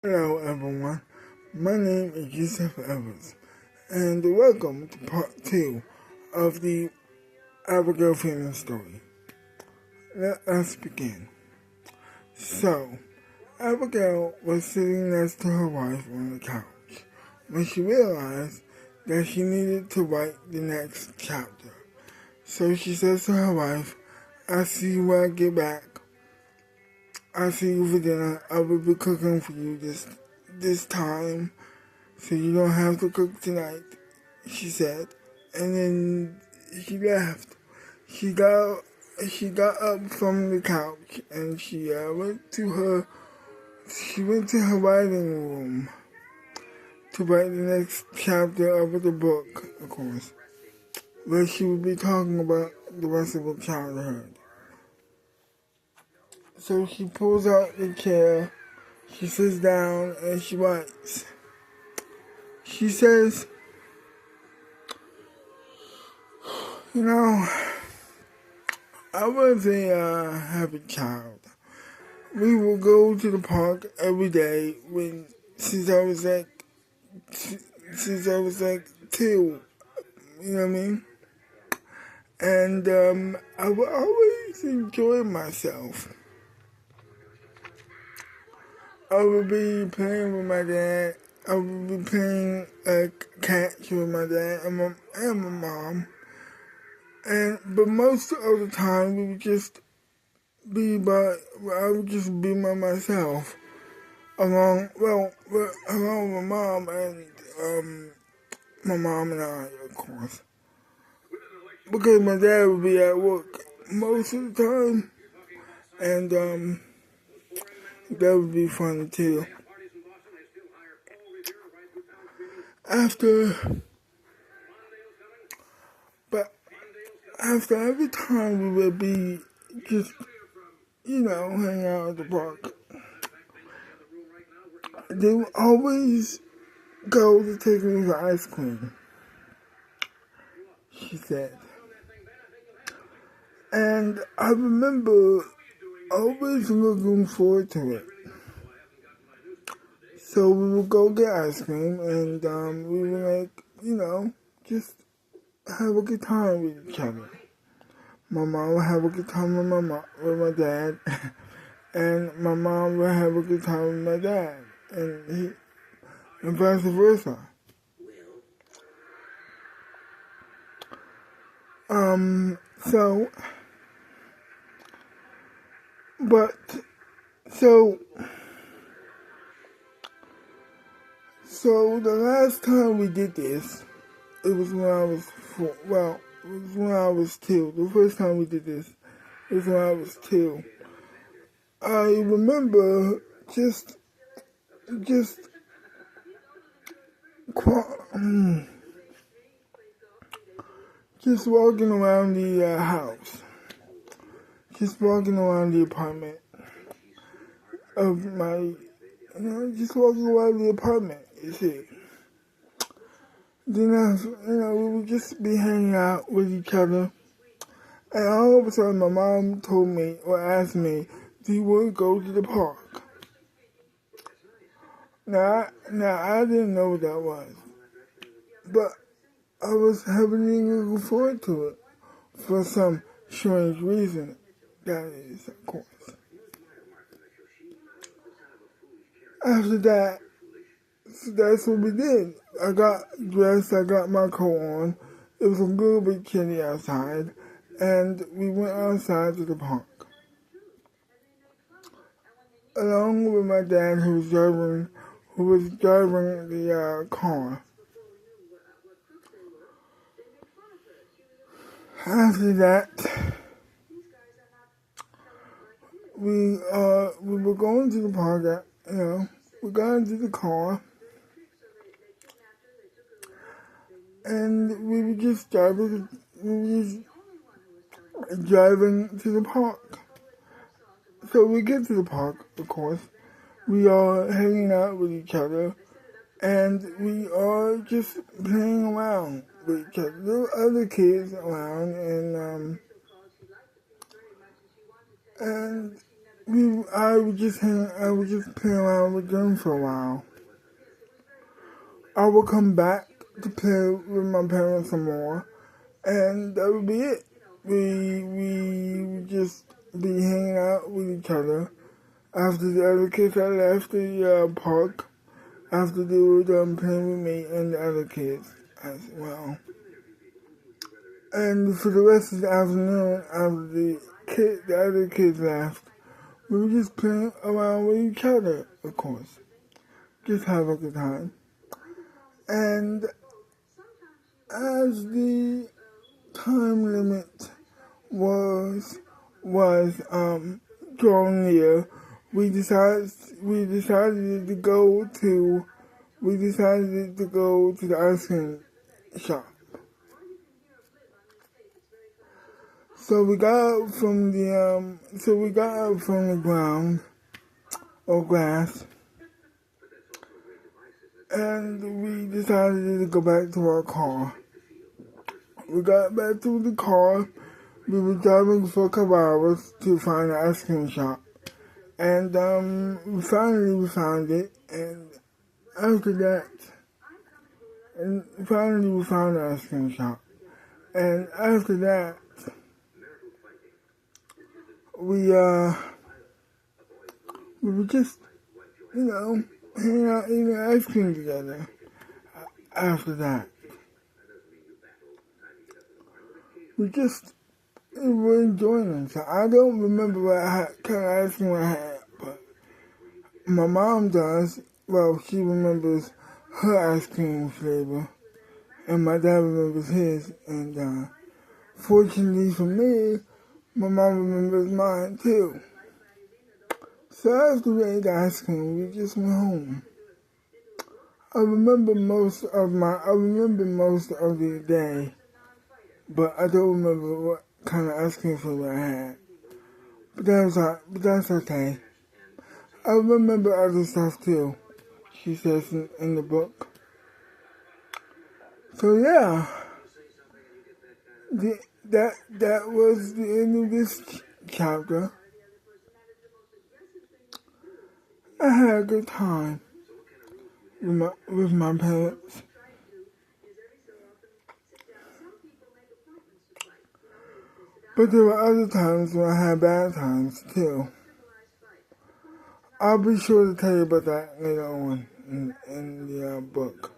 Hello everyone, my name is Yusuf Evans, and welcome to part 2 of the Abigail Freeman story. Let us begin. So, Abigail was sitting next to her wife on the couch when she realized that she needed to write the next chapter. So she says to her wife, "I'll see you when I get back. I'll see you for dinner. I will be cooking for you this time. So you don't have to cook tonight," she said. And then she left. She got up from the couch and she went to her writing room to write the next chapter of the book, of course, where she would be talking about the rest of her childhood. So she pulls out the chair, she sits down and she writes. She says, "You know, I was a happy child. We would go to the park every day since I was like 2, you know what I mean? And I would always enjoy myself. I would be playing with my dad. I would be playing catch with my dad and my mom. But most of the time we would just I would just be by myself, along with my mom and my mom and I, of course, because my dad would be at work most of the time, and that would be fun too. After, but after every time we would be just, hanging out at the park, they would always go to take me for ice cream, she said. And I remember always looking forward to it. So we would go get ice cream and we would just have a good time with each other. My mom would have a good time with my dad, and my mom would have a good time with my dad, and vice versa. So, but, so the last time we did this, it was when I was 4, it was when I was 2. The first time we did this, it was when I was 2. I remember just walking around the house, just walking around the apartment of my, just walking around the apartment, you see. Then, we would just be hanging out with each other. And all of a sudden, my mom told me, or asked me, "Do you want to go to the park?" Now, I didn't know what that was. But I was heavily looking forward to it for some strange reason. That is, of course. After that, so that's what we did. I got dressed, I got my coat on. It was a little bit chilly outside, and we went outside to the park. Along with my dad, who was driving the car. After that, we were going to the park. We got into the car, and we were just driving. To the park. So we get to the park, of course. We are hanging out with each other, and we are just playing around with each other. There were other kids around, and I would just play around with them for a while. I would come back to play with my parents some more, and that would be it. We would just be hanging out with each other after the other kids had left the park, after they were done playing with me and the other kids as well. And for the rest of the afternoon, after the other kids left, we were just playing around with each other, of course. Just have a good time. And as the time limit was drawing near, we decided to go to the ice cream shop. So we got up from the ground or grass, and we decided to go back to our car. We got back to the car. We were driving for a couple hours to find an ice cream shop, and we finally found it. And after that, finally we found the ice cream shop, and after that, we were just, hanging out eating ice cream together. After that, we were enjoying it. So I don't remember what kind of ice cream I had, but my mom does. Well, she remembers her ice cream flavor, and my dad remembers his. And fortunately for me, my mom remembers mine too. So after we ate the ice cream, we just went home. I remember most of the day, but I don't remember what kind of ice cream flavor I had. But that's okay. I remember other stuff too, she says in the book. So yeah, that was the end of this chapter. I had a good time with my parents. But there were other times when I had bad times too. I'll be sure to tell you about that later on in the book.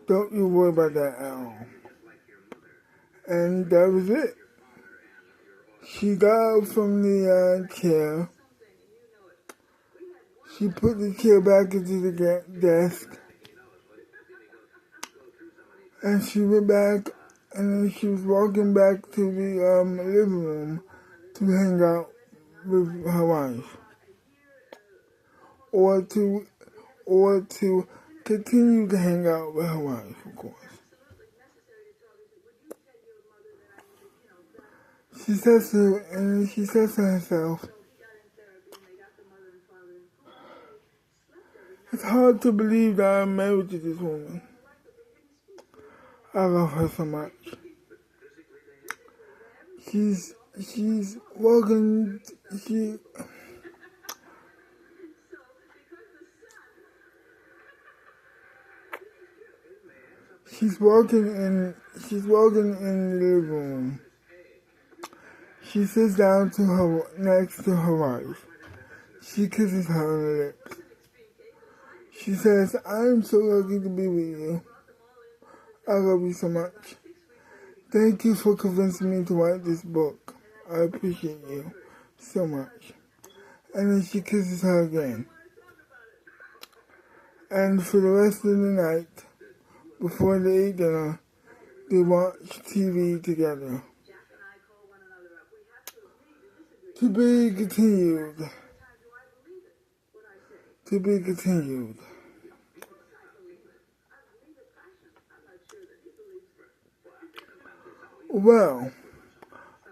Don't you worry about that at all. And that was it. She got up from the chair. She put the chair back into the desk. And she went back, and then she was walking back to the living room to hang out with her wife. Or to continue to hang out with her wife, of course. She says to herself, it's hard to believe that I'm married to this woman. I love her so much. She's walking, she's walking in the living room. She sits down next to her wife. She kisses her on the lips. She says, I'm so lucky to be with you. I love you so much. Thank you for convincing me to write this book. I appreciate you so much. And then she kisses her again. And for the rest of the night, before they eat dinner, they watch TV together. To be continued. To be continued. Well,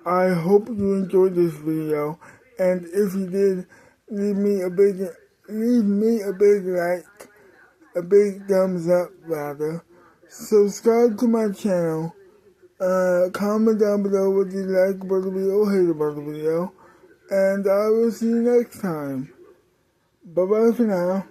I hope you enjoyed this video, and if you did, leave me a big like, a big thumbs up rather. Subscribe to my channel. Comment down below what you like about the video or hate about the video. and I will see you next time. Bye bye for now.